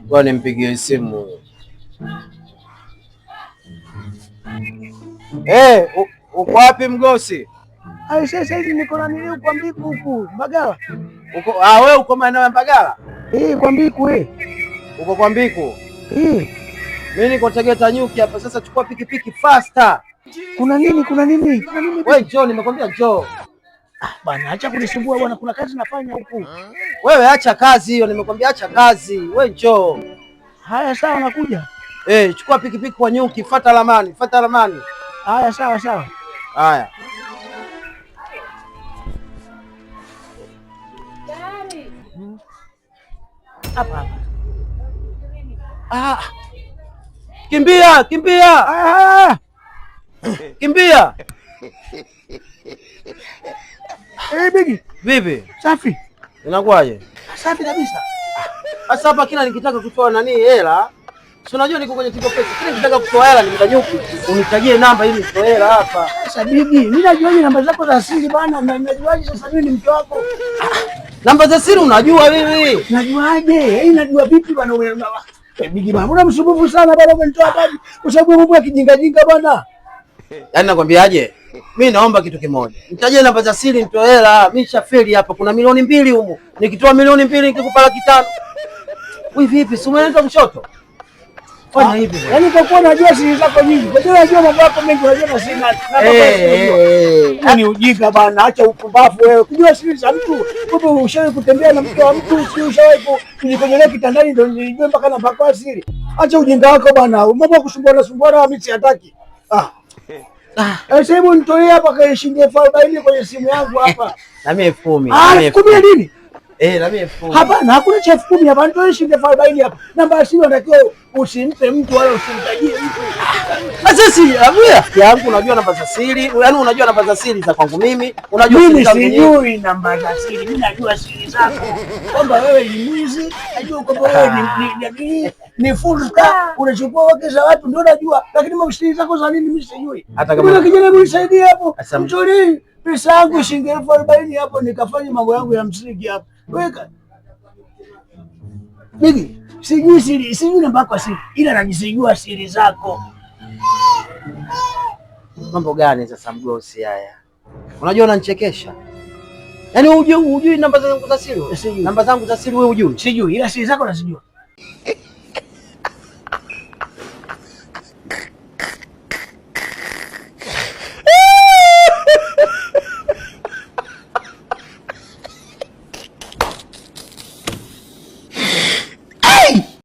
Bwana nimpigie simu. Uko wapi Mgosi? Sasa hivi niko na nilio kwa Mbiku huku Mbagala. Wewe uko maeneo ya Mbagala? Kwa Mbiku Uko kwa Mbiku? Mimi niko Tegeta Nyuki hapa sasa, chukua pikipiki faster. Kuna nini? Wewe njoo, nimekwambia njoo. Bwana acha kunisumbua bwana, kuna kazi nafanya huku. Wewe acha kazi hiyo, nimekwambia acha kazi. Wewe njoo. Haya sawa, nakuja. Chukua pikipiki kwa Nyuki, fuata ramani. Haya sawa. Haya. Hapa. Kimbia. Kimbia. Bigi. Vipi? Safi. Inakuaje? Safi kabisa. Sasa hapa kila nikitaka kutoa hela, si unajua niko kwenye Tigo Pesa. Kila nikitaka kutoa hela Nyuki, unitajie namba ili nitoe hela hapa. Sasa Bigi, mimi najuaje namba zako za siri bana? Najuaje sasa mimi ni mke wako? Namba za siri unajua wewe? Najuaje? Najua vipi bana wewe? Bigi bana, unamsumbufu sana bana, umenitoa baji kwa sababu mambo ya kijinga bana. Yaani nakwambiaje? Mimi naomba kitu kimoja. Nitajie namba za siri nitoe hela. Mimi shafeli hapa. Kuna milioni 2 humo. Nikitoa milioni 2 nikikupa 500,000. Wewe vipi? Si umeenda mshoto? Fanya hivi. Yaani kwa kuwa najua siri zako nyingi. Kwa hiyo najua mambo yako mengi, unajua na siri na ni ujinga bana, acha upumbavu wewe. Kujua siri za mtu. Wewe ushawahi kutembea na mke wa mtu, si ushawahi kujikojolea kitandani ndio nijue mpaka namba kwa siri. Acha ujinga wako bana. Mambo ya kusumbuana mimi siataki. Sasa hebu nitoe hapa kwa shilingi 40,000 kwenye simu yangu hapa. Na mimi 10,000. 10,000 nini? Na mimi 10,000. Hapana, hakuna cha 10,000 hapa. Nitoe shilingi 40,000 hapa. Namba ya simu unatakiwa usimpe mtu wala usimtajie mtu. Sasa rafiki yangu, unajua namba za siri, yaani unajua namba za siri za kwangu mimi, unajua mimi sijui namba za siri, mimi najua siri zako. Kwamba wewe ni mwizi, najua kwamba wewe ni fulka, unachukua wake za watu ndio najua, lakini mambo siri zako za nini mimi sijui. Hata kama kijana mnisaidie hapo. Mtoni pesa yangu shilingi 40,000 hapo nikafanya mambo yangu ya msingi hapo. Weka. Bigi, sijui namba yako siri, ila najisijua siri zako. Mambo gani sasa Mgosi haya? Unajua unanichekesha. Yaani hujui namba zangu za siri? Namba zangu za siri wewe hujui? Sijui, ila siri zako nazijua.